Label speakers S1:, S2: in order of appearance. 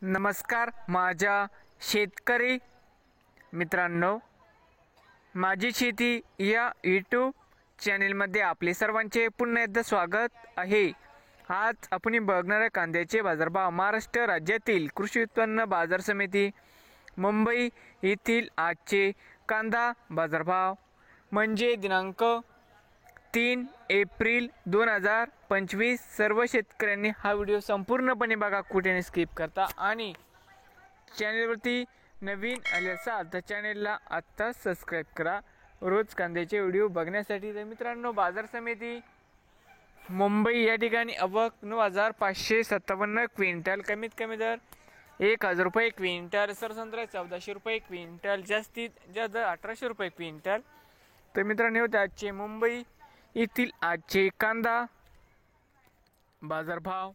S1: नमस्कार माझ्या शेतकरी मित्रांनो, माझी शेती या यूट्यूब चॅनेलमध्ये आपले सर्वांचे पुन्हा एकदा स्वागत आहे। आज आपण बघणार आहे कांद्याचे बाजारभाव। महाराष्ट्र राज्यातील कृषी उत्पन्न बाजार समिती मुंबई येथील आजचे कांदा बाजारभाव म्हणजे दिनांक 3 एप्रिल 2025। सर्व शेतकऱ्यांनी हा व्हिडिओ संपूर्णपणे बघा, कुठेही स्किप करता। आणि चॅनलवरती नवीन आले असाल तर चॅनलला आत्ता सबस्क्राइब करा रोज कांद्याचे व्हिडिओ बघण्यासाठी। तर मित्रांनो, बाजार समिती मुंबई या ठिकाणी आवक 9557 क्विंटल, कमीत कमी दर 1000 रुपये क्विंटल, सरसंत्रा 1400 रुपये क्विंटल, जास्तीत जास्त 1800 रुपये क्विंटल। तर मित्रांनो, आजचे मुंबई येथील आजचे कांदा बाजारभाव।